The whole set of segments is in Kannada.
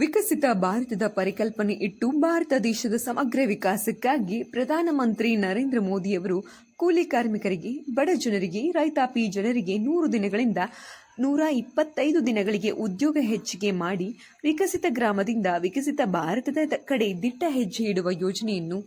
ವಿಕಸಿತ ಭಾರತದ ಪರಿಕಲ್ಪನೆ ಇಟ್ಟು ಭಾರತ ದೇಶದ ಸಮಗ್ರ ವಿಕಾಸಕ್ಕಾಗಿ ಪ್ರಧಾನಮಂತ್ರಿ ನರೇಂದ್ರ ಮೋದಿಯವರು ಕೂಲಿ ಕಾರ್ಮಿಕರಿಗೆ, ಬಡ ಜನರಿಗೆ, ರೈತಾಪಿ ಜನರಿಗೆ 100 ದಿನಗಳಿಂದ 125 ದಿನಗಳಿಗೆ ಉದ್ಯೋಗ ಹೆಚ್ಚಿಗೆ ಮಾಡಿ ವಿಕಸಿತ ಗ್ರಾಮದಿಂದ ವಿಕಸಿತ ಭಾರತದ ಕಡೆ ದಿಟ್ಟ ಹೆಜ್ಜೆ ಇಡುವ ಯೋಜನೆಯನ್ನು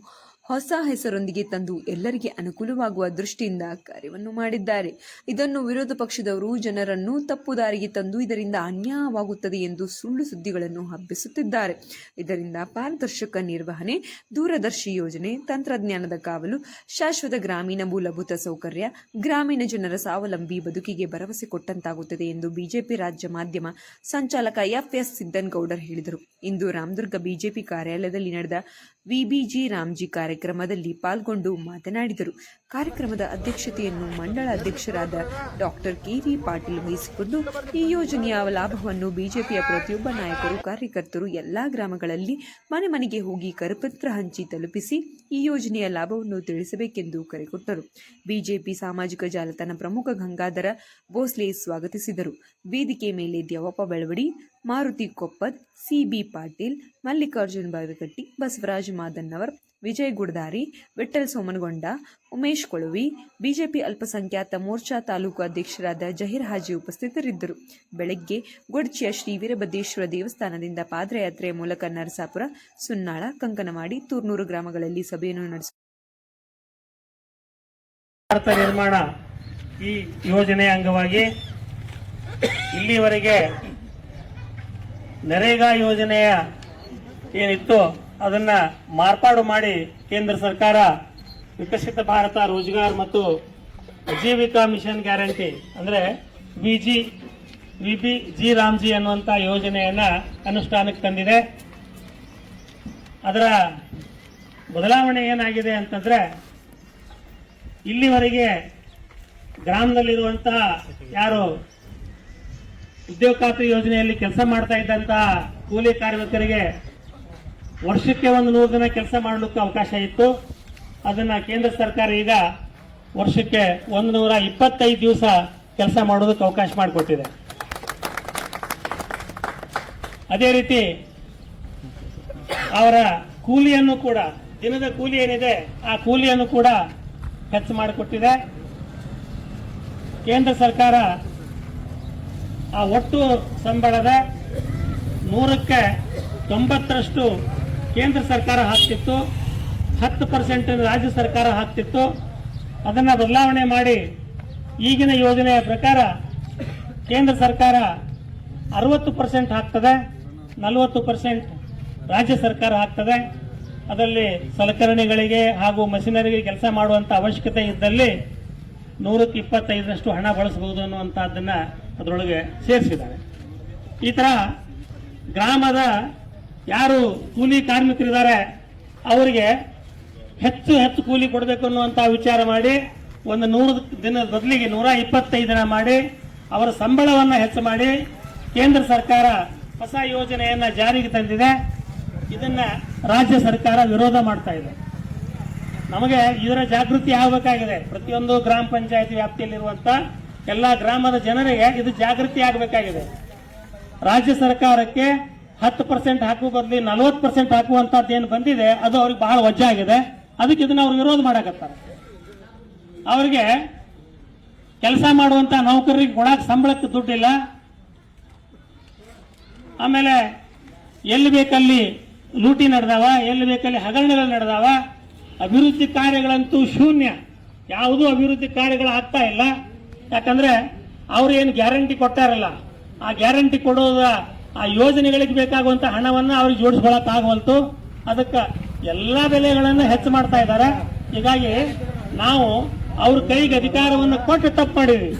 ಹೊಸ ಹೆಸರೊಂದಿಗೆ ತಂದು ಎಲ್ಲರಿಗೆ ಅನುಕೂಲವಾಗುವ ದೃಷ್ಟಿಯಿಂದ ಕಾರ್ಯವನ್ನು ಮಾಡಿದ್ದಾರೆ. ಇದನ್ನು ವಿರೋಧ ಪಕ್ಷದವರು ಜನರನ್ನು ತಪ್ಪು ದಾರಿಗೆ ತಂದು ಇದರಿಂದ ಅನ್ಯಾಯವಾಗುತ್ತದೆ ಎಂದು ಸುಳ್ಳು ಸುದ್ದಿಗಳನ್ನು ಹಬ್ಬಿಸುತ್ತಿದ್ದಾರೆ. ಇದರಿಂದ ಪಾರದರ್ಶಕ ನಿರ್ವಹಣೆ, ದೂರದರ್ಶಿ ಯೋಜನೆ, ತಂತ್ರಜ್ಞಾನದ ಕಾವಲು, ಶಾಶ್ವತ ಗ್ರಾಮೀಣ ಮೂಲಭೂತ ಸೌಕರ್ಯ, ಗ್ರಾಮೀಣ ಜನರ ಸ್ವಾವಲಂಬಿ ಬದುಕಿಗೆ ಭರವಸೆ ಕೊಟ್ಟಂತಾಗುತ್ತದೆ ಎಂದು ಬಿಜೆಪಿ ರಾಜ್ಯ ಮಾಧ್ಯಮ ಸಂಚಾಲಕ ಎಫ್.ಎಸ್. ಸಿದ್ದನಗೌಡರ್ ಹೇಳಿದರು. ಇಂದು ರಾಮದುರ್ಗ ಬಿಜೆಪಿ ಕಾರ್ಯಾಲಯದಲ್ಲಿ ನಡೆದ ವಿಬಿಜಿ ರಾಮ್ಜಿ ಕಾರ್ಯಕ್ರಮದಲ್ಲಿ ಪಾಲ್ಗೊಂಡು ಮಾತನಾಡಿದರು. ಕಾರ್ಯಕ್ರಮದ ಅಧ್ಯಕ್ಷತೆಯನ್ನು ಮಂಡಳ ಅಧ್ಯಕ್ಷರಾದ ಡಾಕ್ಟರ್ ಕೆ.ವಿ. ಪಾಟೀಲ್ ವಹಿಸಿಕೊಂಡು ಈ ಯೋಜನೆಯ ಲಾಭವನ್ನು ಬಿಜೆಪಿಯ ಪ್ರತಿಯೊಬ್ಬ ನಾಯಕರು, ಕಾರ್ಯಕರ್ತರು ಎಲ್ಲಾ ಗ್ರಾಮಗಳಲ್ಲಿ ಮನೆ ಮನೆಗೆ ಹೋಗಿ ಕರಪತ್ರ ಹಂಚಿ ತಲುಪಿಸಿ ಈ ಯೋಜನೆಯ ಲಾಭವನ್ನು ತಿಳಿಸಬೇಕೆಂದು ಕರೆಕೊಟ್ಟರು. ಬಿಜೆಪಿ ಸಾಮಾಜಿಕ ಜಾಲತಾಣ ಪ್ರಮುಖ ಗಂಗಾಧರ ಭೋಸ್ಲೆ ಸ್ವಾಗತಿಸಿದರು. ವೇದಿಕೆ ಮೇಲೆ ದ್ಯಾವಪ್ಪ ಬೆಳವಡಿ, ಮಾರುತಿ ಕೊಪ್ಪದ್, ಸಿ.ಬಿ. ಪಾಟೀಲ್, ಮಲ್ಲಿಕಾರ್ಜುನ್ ಬಾವಿಕಟ್ಟಿ, ಬಸವರಾಜ್ ಮಾದನ್ನವರ್, ವಿಜಯ್ ಗುಡದಾರಿ, ವಿಠ್ಠಲ್ ಸೋಮನಗೊಂಡ, ಉಮೇಶ್ ಕೊಳವಿ, ಬಿಜೆಪಿ ಅಲ್ಪಸಂಖ್ಯಾತ ಮೋರ್ಚಾ ತಾಲೂಕು ಅಧ್ಯಕ್ಷರಾದ ಜಹೀರ್ ಹಾಜಿ ಉಪಸ್ಥಿತರಿದ್ದರು. ಬೆಳಗ್ಗೆ ಗೊಡ್ಚಿಯ ಶ್ರೀ ವೀರಭದ್ರೇಶ್ವರ ದೇವಸ್ಥಾನದಿಂದ ಪಾದಯಾತ್ರೆಯ ಮೂಲಕ ನರಸಾಪುರ, ಸುನ್ನಾಳ, ಕಂಕನವಾಡಿ, ತೂರ್ನೂರು ಗ್ರಾಮಗಳಲ್ಲಿ ಸಭೆಯನ್ನು ನಡೆಸಿದರು. ಭಾರತ ನಿರ್ಮಾಣ ಈ ಯೋಜನೆಯ ಅಂಗವಾಗಿ ಇಲ್ಲಿವರೆಗೆ ನರೇಗಾ ಯೋಜನೆಯ ಏನಿತ್ತು ಅದನ್ನ ಮಾರ್ಪಾಡು ಮಾಡಿ ಕೇಂದ್ರ ಸರ್ಕಾರ ವಿಕಸಿತ ಭಾರತ ರೋಜ್ಗಾರ್ ಮತ್ತು ಆಜೀವಿಕಾ ಮಿಷನ್ ಗ್ಯಾರಂಟಿ ಅಂದ್ರೆ ವಿಬಿಜಿ ರಾಮ್ಜಿ ಅನ್ನುವಂತ ಯೋಜನೆಯನ್ನ ಅನುಷ್ಠಾನಕ್ಕೆ ತಂದಿದೆ. ಅದರ ಬದಲಾವಣೆ ಏನಾಗಿದೆ ಅಂತಂದ್ರೆ, ಇಲ್ಲಿವರೆಗೆ ಗ್ರಾಮದಲ್ಲಿರುವಂತಹ ಯಾರು ಉದ್ಯೋಗ ಖಾತ್ರಿ ಯೋಜನೆಯಲ್ಲಿ ಕೆಲಸ ಮಾಡ್ತಾ ಇದ್ದಂತಹ ಕೂಲಿ ಕಾರ್ಮಿಕರಿಗೆ ವರ್ಷಕ್ಕೆ 100 ದಿನ ಕೆಲಸ ಮಾಡಲಿಕ್ಕೆ ಅವಕಾಶ ಇತ್ತು. ಅದನ್ನ ಕೇಂದ್ರ ಸರ್ಕಾರ ಈಗ ವರ್ಷಕ್ಕೆ 125 ದಿವಸ ಕೆಲಸ ಮಾಡೋದಕ್ಕೆ ಅವಕಾಶ ಮಾಡಿಕೊಟ್ಟಿದೆ. ಅದೇ ರೀತಿ ಅವರ ಕೂಲಿಯನ್ನು ಕೂಡ, ದಿನದ ಕೂಲಿ ಏನಿದೆ ಆ ಕೂಲಿಯನ್ನು ಕೂಡ ಹೆಚ್ಚು ಮಾಡಿಕೊಟ್ಟಿದೆ. ಕೇಂದ್ರ ಸರ್ಕಾರ ಆ ಒಟ್ಟು ಸಂಬಳದ 100ಕ್ಕೆ 90ರಷ್ಟು ಕೇಂದ್ರ ಸರ್ಕಾರ ಹಾಕ್ತಿತ್ತು, 10% ರಾಜ್ಯ ಸರ್ಕಾರ ಹಾಕ್ತಿತ್ತು. ಅದನ್ನ ಬದಲಾವಣೆ ಮಾಡಿ ಈಗಿನ ಯೋಜನೆಯ ಪ್ರಕಾರ ಕೇಂದ್ರ ಸರ್ಕಾರ 60% ಹಾಕ್ತದೆ, 40% ರಾಜ್ಯ ಸರ್ಕಾರ ಹಾಕ್ತದೆ. ಅದರಲ್ಲಿ ಸಲಕರಣೆಗಳಿಗೆ ಹಾಗೂ ಮಷಿನರಿಗೆ ಕೆಲಸ ಮಾಡುವಂತ ಅವಶ್ಯಕತೆ ಇದ್ದಲ್ಲಿ 100ಕ್ಕೆ 25ರಷ್ಟು ಹಣ ಬಳಸಬಹುದು ಅನ್ನುವಂತಹದ್ದನ್ನ ಅದರೊಳಗೆ ಸೇರಿಸಿದ್ದಾರೆ. ಈ ತರ ಗ್ರಾಮದ ಯಾರು ಕೂಲಿ ಕಾರ್ಮಿಕರಿದ್ದಾರೆ ಅವರಿಗೆ ಹೆಚ್ಚು ಹೆಚ್ಚು ಕೂಲಿ ಕೊಡಬೇಕು ಅನ್ನುವಂತ ವಿಚಾರ ಮಾಡಿ 100 ದಿನದ ಬದಲಿಗೆ 125 ದಿನ ಮಾಡಿ ಅವರ ಸಂಬಳವನ್ನ ಹೆಚ್ಚು ಮಾಡಿ ಕೇಂದ್ರ ಸರ್ಕಾರ ಹೊಸ ಯೋಜನೆಯನ್ನ ಜಾರಿಗೆ ತಂದಿದೆ. ಇದನ್ನ ರಾಜ್ಯ ಸರ್ಕಾರ ವಿರೋಧ ಮಾಡ್ತಾ ಇದೆ. ನಮಗೆ ಇದರ ಜಾಗೃತಿ ಆಗಬೇಕಾಗಿದೆ. ಪ್ರತಿಯೊಂದು ಗ್ರಾಮ ಪಂಚಾಯತಿ ವ್ಯಾಪ್ತಿಯಲ್ಲಿರುವಂತ ಎಲ್ಲ ಗ್ರಾಮದ ಜನರಿಗೆ ಇದು ಜಾಗೃತಿ ಆಗಬೇಕಾಗಿದೆ. ರಾಜ್ಯ ಸರ್ಕಾರಕ್ಕೆ 10% ಹಾಕುವ ಬದಲಿ 40% ಹಾಕುವಂತದ್ದು ಏನು ಬಂದಿದೆ ಅದು ಅವ್ರಿಗೆ ಬಹಳ ವಜ್ಜೆ ಆಗಿದೆ. ಅದಕ್ಕೆ ಇದನ್ನ ಅವ್ರು ವಿರೋಧ ಮಾಡಕತ್ತಾರೆ. ಅವರಿಗೆ ಕೆಲಸ ಮಾಡುವಂತ ನೌಕರರಿಗೆ ಕೊಡಾಕ ಸಂಬಳಕ್ಕೆ ದುಡ್ಡಿಲ್ಲ. ಆಮೇಲೆ ಎಲ್ಲಿ ಬೇಕಲ್ಲಿ ಲೂಟಿ ನಡೆದಾವ, ಎಲ್ಲಿ ಬೇಕಲ್ಲಿ ಹಗರಣಗಳು ನಡೆದಾವ. ಅಭಿವೃದ್ಧಿ ಕಾರ್ಯಗಳಂತೂ ಶೂನ್ಯ. ಯಾವುದೂ ಅಭಿವೃದ್ಧಿ ಕಾರ್ಯಗಳು ಆಗ್ತಾ ಇಲ್ಲ. ಯಾಕಂದ್ರೆ ಅವ್ರು ಏನು ಗ್ಯಾರಂಟಿ ಕೊಟ್ಟಾರಲ್ಲ, ಆ ಗ್ಯಾರಂಟಿ ಕೊಡೋದ ಆ ಯೋಜನೆಗಳಿಗೆ ಬೇಕಾಗುವಂತ ಹಣವನ್ನ ಅವ್ರಿಗೆ ಜೋಡಿಸ್ಕೊಳಕ್ ಆಗವಲ್ತು. ಅದಕ್ಕೆ ಎಲ್ಲಾ ಬೆಲೆಗಳನ್ನ ಹೆಚ್ಚು ಮಾಡ್ತಾ ಇದ್ದಾರೆ. ಹೀಗಾಗಿ ನಾವು ಅವ್ರ ಕೈಗೆ ಅಧಿಕಾರವನ್ನು ಕೊಟ್ಟು ತಪ್ಪು ಮಾಡಿದೀವಿ.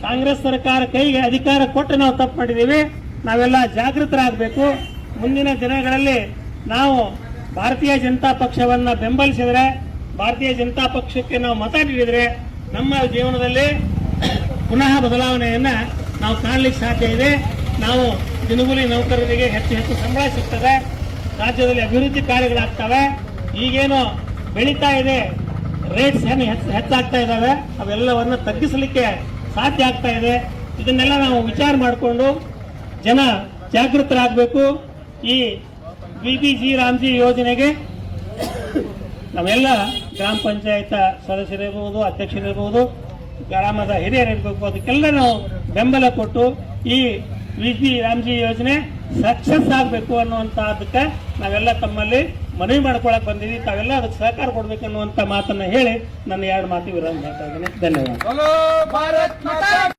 ಕಾಂಗ್ರೆಸ್ ಸರ್ಕಾರ ಕೈಗೆ ಅಧಿಕಾರ ಕೊಟ್ಟು ನಾವು ತಪ್ಪು ಮಾಡಿದೀವಿ. ನಾವೆಲ್ಲ ಜಾಗೃತರಾಗಬೇಕು. ಮುಂದಿನ ದಿನಗಳಲ್ಲಿ ನಾವು ಭಾರತೀಯ ಜನತಾ ಪಕ್ಷವನ್ನ ಬೆಂಬಲಿಸಿದ್ರೆ, ಭಾರತೀಯ ಜನತಾ ಪಕ್ಷಕ್ಕೆ ನಾವು ಮತ ನೀಡಿದ್ರೆ ನಮ್ಮ ಜೀವನದಲ್ಲಿ ಪುನಃ ಬದಲಾವಣೆಯನ್ನ ನಾವು ಕಾಣಲಿಕ್ಕೆ ಸಾಧ್ಯ ಇದೆ. ನಾವು ದಿನಗೂಲಿ ನೌಕರರಿಗೆ ಹೆಚ್ಚು ಹೆಚ್ಚು ಸಂಬಳ ಸಿಗ್ತದೆ. ರಾಜ್ಯದಲ್ಲಿ ಅಭಿವೃದ್ಧಿ ಕಾರ್ಯಗಳಾಗ್ತವೆ. ಈಗೇನು ಬೆಳೀತಾ ಇದೆ, ರೇಟ್ಸ್ ಏನು ಹೆಚ್ಚಾಗ್ತಾ ಇದ್ದಾವೆ, ಅವೆಲ್ಲವನ್ನ ತಗ್ಗಿಸಲಿಕ್ಕೆ ಸಾಧ್ಯ ಆಗ್ತಾ ಇದೆ. ಇದನ್ನೆಲ್ಲ ನಾವು ವಿಚಾರ ಮಾಡಿಕೊಂಡು ಜನ ಜಾಗೃತರಾಗಬೇಕು. ಈ ಬಿಬಿಜಿ ರಾಮ್ಜಿ ಯೋಜನೆಗೆ ನಾವೆಲ್ಲ ಗ್ರಾಮ ಪಂಚಾಯತ್ ಸದಸ್ಯರಿರ್ಬೋದು, ಅಧ್ಯಕ್ಷರಿರ್ಬೋದು, ಗ್ರಾಮದ ಹಿರಿಯರಿರ್ಬೇಕು, ಅದಕ್ಕೆಲ್ಲ ನಾವು ಬೆಂಬಲ ಕೊಟ್ಟು ಈ ಬಿಜಿ ರಾಮ್ಜಿ ಯೋಜನೆ ಸಕ್ಸಸ್ ಆಗಬೇಕು ಅನ್ನುವಂತಹದಕ್ಕೆ ನಾವೆಲ್ಲ ತಮ್ಮಲ್ಲಿ ಮನವಿ ಮಾಡ್ಕೊಳಕ್ ಬಂದಿದ್ದೀವಿ. ತಾವೆಲ್ಲ ಅದಕ್ಕೆ ಸಹಕಾರ ಕೊಡ್ಬೇಕನ್ನುವಂತ ಮಾತನ್ನ ಹೇಳಿ ನನ್ನ 2 ಮಾತು ವಿರಾಮ ಮಾಡ್ತಾ ಇದ್ದೀನಿ. ಧನ್ಯವಾದ.